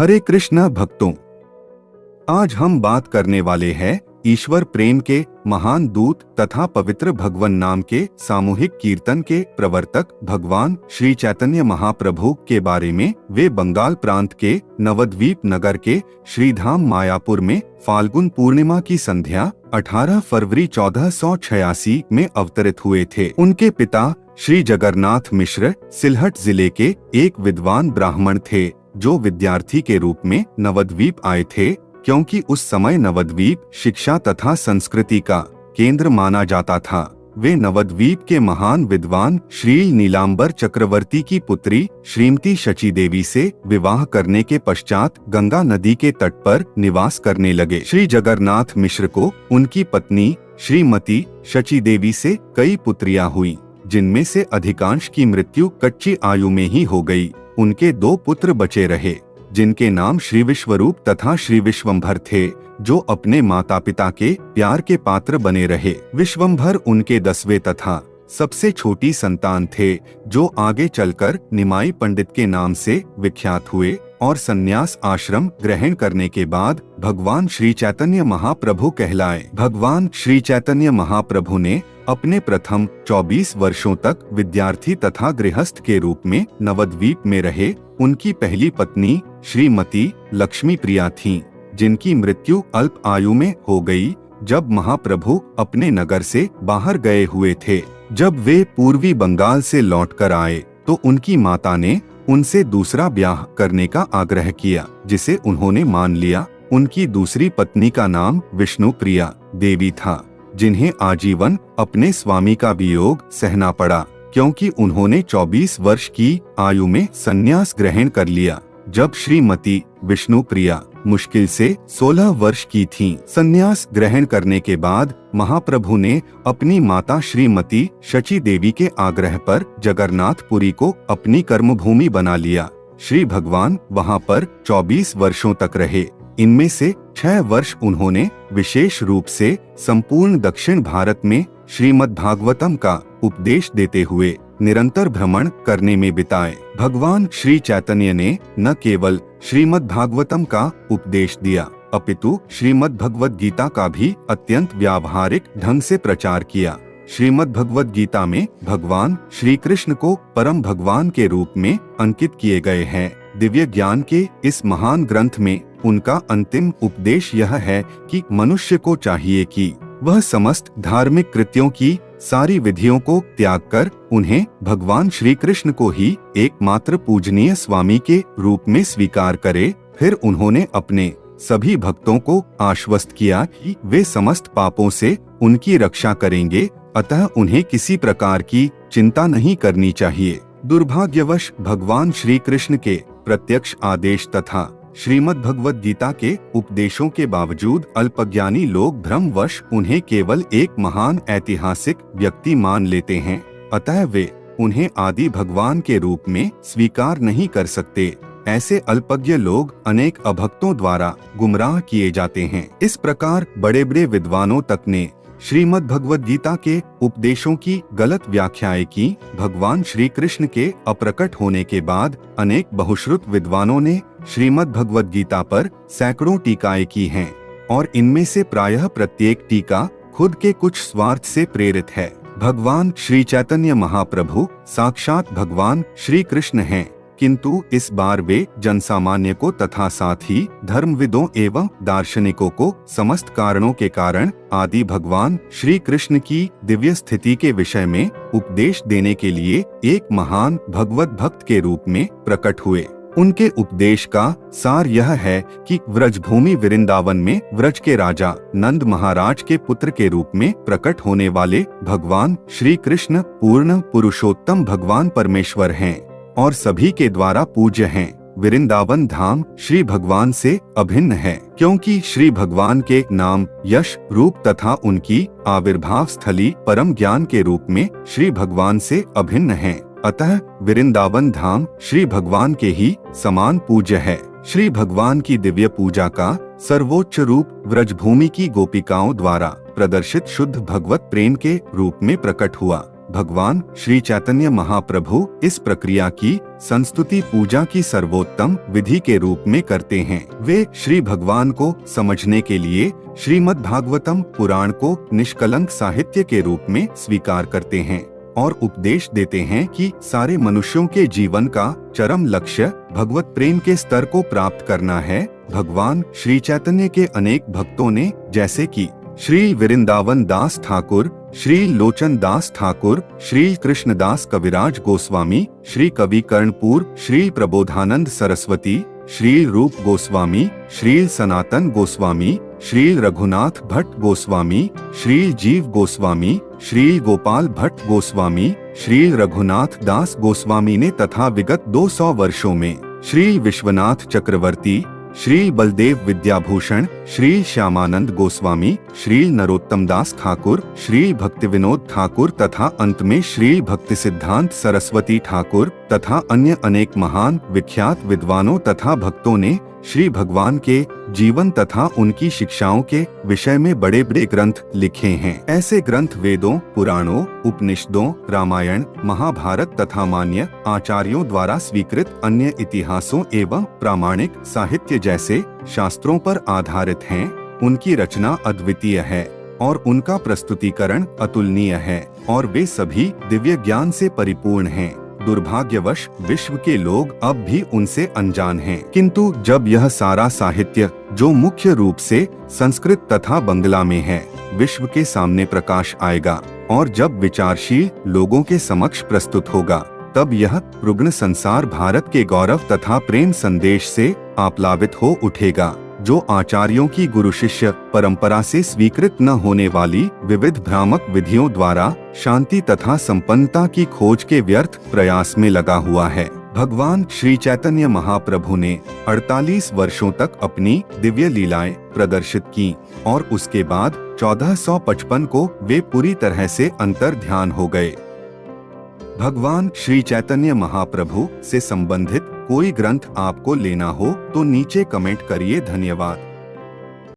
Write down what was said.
हरे कृष्णा भक्तों, आज हम बात करने वाले हैं ईश्वर प्रेम के महान दूत तथा पवित्र भगवन नाम के सामूहिक कीर्तन के प्रवर्तक भगवान श्री चैतन्य महाप्रभु के बारे में। वे बंगाल प्रांत के नवद्वीप नगर के श्रीधाम मायापुर में फाल्गुन पूर्णिमा की संध्या 18 फरवरी 1486 में अवतरित हुए थे। उनके पिता श्री जगन्नाथ मिश्र सिलहट जिले के एक विद्वान ब्राह्मण थे, जो विद्यार्थी के रूप में नवद्वीप आए थे, क्योंकि उस समय नवद्वीप शिक्षा तथा संस्कृति का केंद्र माना जाता था। वे नवद्वीप के महान विद्वान श्री नीलांबर चक्रवर्ती की पुत्री श्रीमती शची देवी से विवाह करने के पश्चात गंगा नदी के तट पर निवास करने लगे। श्री जगन्नाथ मिश्र को उनकी पत्नी श्रीमती शची देवी से कई पुत्रियां हुई, जिनमें से अधिकांश की मृत्यु कच्ची आयु में ही हो गई। उनके 2 पुत्र बचे रहे, जिनके नाम श्री विश्वरूप तथा श्री विश्वंभर थे, जो अपने माता पिता के प्यार के पात्र बने रहे। विश्वंभर उनके 10वें तथा सबसे छोटी संतान थे, जो आगे चलकर निमाई पंडित के नाम से विख्यात हुए और संन्यास आश्रम ग्रहण करने के बाद भगवान श्री चैतन्य महाप्रभु कहलाए। भगवान श्री चैतन्य महाप्रभु ने अपने प्रथम 24 वर्षों तक विद्यार्थी तथा गृहस्थ के रूप में नवद्वीप में रहे। उनकी पहली पत्नी श्रीमती लक्ष्मी प्रिया थीं, जिनकी मृत्यु अल्प आयु में हो गई जब महाप्रभु अपने नगर से बाहर गए हुए थे। जब वे पूर्वी बंगाल से लौटकर आए तो उनकी माता ने उनसे दूसरा ब्याह करने का आग्रह किया, जिसे उन्होंने मान लिया। उनकी दूसरी पत्नी का नाम विष्णु प्रिया देवी था, जिन्हें आजीवन अपने स्वामी का वियोग सहना पड़ा, क्योंकि उन्होंने 24 वर्ष की आयु में संन्यास ग्रहण कर लिया, जब श्रीमती विष्णु प्रिया मुश्किल से 16 वर्ष की थीं। संन्यास ग्रहण करने के बाद महाप्रभु ने अपनी माता श्रीमती शची देवी के आग्रह पर जगन्नाथपुरी को अपनी कर्मभूमि बना लिया। श्री भगवान वहां पर 24 वर्षों तक रहे। इनमें से 6 वर्ष उन्होंने विशेष रूप से संपूर्ण दक्षिण भारत में श्रीमद् भागवतम का उपदेश देते हुए निरंतर भ्रमण करने में बिताए। भगवान श्री चैतन्य ने न केवल श्रीमद् भागवतम का उपदेश दिया, अपितु श्रीमद् भगवद गीता का भी अत्यंत व्यावहारिक ढंग से प्रचार किया। श्रीमद् भगवद गीता में भगवान श्री कृष्ण को परम भगवान के रूप में अंकित किए गए हैं। दिव्य ज्ञान के इस महान ग्रंथ में उनका अंतिम उपदेश यह है कि मनुष्य को चाहिए कि वह समस्त धार्मिक कृत्यों की सारी विधियों को त्याग कर उन्हें भगवान श्री कृष्ण को ही एकमात्र पूजनीय स्वामी के रूप में स्वीकार करे। फिर उन्होंने अपने सभी भक्तों को आश्वस्त किया कि वे समस्त पापों से उनकी रक्षा करेंगे, अतः उन्हें किसी प्रकार की चिंता नहीं करनी चाहिए। दुर्भाग्यवश भगवान श्री कृष्ण के प्रत्यक्ष आदेश तथा श्रीमद् भगवद गीता के उपदेशों के बावजूद अल्पज्ञानी लोग भ्रमवश उन्हें केवल एक महान ऐतिहासिक व्यक्ति मान लेते हैं, अतः वे उन्हें आदि भगवान के रूप में स्वीकार नहीं कर सकते। ऐसे अल्पज्ञ लोग अनेक अभक्तों द्वारा गुमराह किए जाते हैं। इस प्रकार बड़े बड़े विद्वानों तक ने श्रीमद् भगवद गीता के उपदेशों की गलत व्याख्याएं की। भगवान श्री कृष्ण के अप्रकट होने के बाद अनेक बहुश्रुत विद्वानों ने श्रीमद् भगवद गीता पर सैकड़ों टीकाएं की हैं, और इनमें से प्रायः प्रत्येक टीका खुद के कुछ स्वार्थ से प्रेरित है। भगवान श्री चैतन्य महाप्रभु साक्षात भगवान श्री कृष्ण हैं, किंतु इस बार वे जनसामान्य को तथा साथ ही धर्मविदों एवं दार्शनिकों को समस्त कारणों के कारण आदि भगवान श्री कृष्ण की दिव्य स्थिति के विषय में उपदेश देने के लिए एक महान भगवत भक्त के रूप में प्रकट हुए। उनके उपदेश का सार यह है कि व्रजभूमि वृंदावन में व्रज के राजा नंद महाराज के पुत्र के रूप में प्रकट होने वाले भगवान श्री कृष्ण पूर्ण पुरुषोत्तम भगवान परमेश्वर हैं और सभी के द्वारा पूज्य हैं। वृंदावन धाम श्री भगवान से अभिन्न है, क्योंकि श्री भगवान के नाम, यश, रूप तथा उनकी आविर्भाव स्थली परम ज्ञान के रूप में श्री भगवान से अभिन्न हैं। अतः वृंदावन धाम श्री भगवान के ही समान पूज्य है। श्री भगवान की दिव्य पूजा का सर्वोच्च रूप व्रजभूमि की गोपिकाओं द्वारा प्रदर्शित शुद्ध भगवत प्रेम के रूप में प्रकट हुआ। भगवान श्री चैतन्य महाप्रभु इस प्रक्रिया की संस्तुति पूजा की सर्वोत्तम विधि के रूप में करते हैं। वे श्री भगवान को समझने के लिए श्रीमद् भागवतम पुराण को निष्कलंक साहित्य के रूप में स्वीकार करते हैं और उपदेश देते हैं कि सारे मनुष्यों के जीवन का चरम लक्ष्य भगवत प्रेम के स्तर को प्राप्त करना है। भगवान श्री चैतन्य के अनेक भक्तों ने, जैसे कि श्री वृंदावन दास ठाकुर, श्री लोचन दास ठाकुर, श्री कृष्णदास कविराज गोस्वामी, श्री कवि कर्णपुर, श्री प्रबोधानंद सरस्वती, श्री रूप गोस्वामी, श्री सनातन गोस्वामी, श्री रघुनाथ भट्ट गोस्वामी, श्री जीव गोस्वामी, श्री गोपाल भट्ट गोस्वामी, श्री रघुनाथ दास गोस्वामी ने तथा विगत 200 वर्षों में श्री विश्वनाथ चक्रवर्ती, श्री बलदेव विद्याभूषण, श्री श्यामानंद गोस्वामी, श्री नरोत्तम दास ठाकुर, श्री भक्तिविनोद ठाकुर तथा अंत में श्री भक्ति सिद्धांत सरस्वती ठाकुर तथा अन्य अनेक महान विख्यात विद्वानों तथा भक्तों ने श्री भगवान के जीवन तथा उनकी शिक्षाओं के विषय में बड़े बड़े ग्रंथ लिखे हैं। ऐसे ग्रंथ वेदों, पुराणों, उपनिषदों, रामायण, महाभारत तथा मान्य आचार्यों द्वारा स्वीकृत अन्य इतिहासों एवं प्रामाणिक साहित्य जैसे शास्त्रों पर आधारित हैं। उनकी रचना अद्वितीय है और उनका प्रस्तुतिकरण अतुलनीय है और वे सभी दिव्य ज्ञान से परिपूर्ण हैं। दुर्भाग्यवश विश्व के लोग अब भी उनसे अनजान हैं। किंतु जब यह सारा साहित्य, जो मुख्य रूप से संस्कृत तथा बंगला में है, विश्व के सामने प्रकाश आएगा और जब विचारशील लोगों के समक्ष प्रस्तुत होगा, तब यह रुग्ण संसार भारत के गौरव तथा प्रेम संदेश से आप्लावित हो उठेगा, जो आचार्यों की गुरु शिष्य परंपरा से स्वीकृत न होने वाली विविध भ्रामक विधियों द्वारा शांति तथा संपन्नता की खोज के व्यर्थ प्रयास में लगा हुआ है। भगवान श्री चैतन्य महाप्रभु ने 48 वर्षों तक अपनी दिव्य लीलाएं प्रदर्शित की और उसके बाद 1455 को वे पूरी तरह से अंतर ध्यान हो गए। भगवान श्री चैतन्य महाप्रभु से संबंधित कोई ग्रंथ आपको लेना हो तो नीचे कमेंट करिए। धन्यवाद।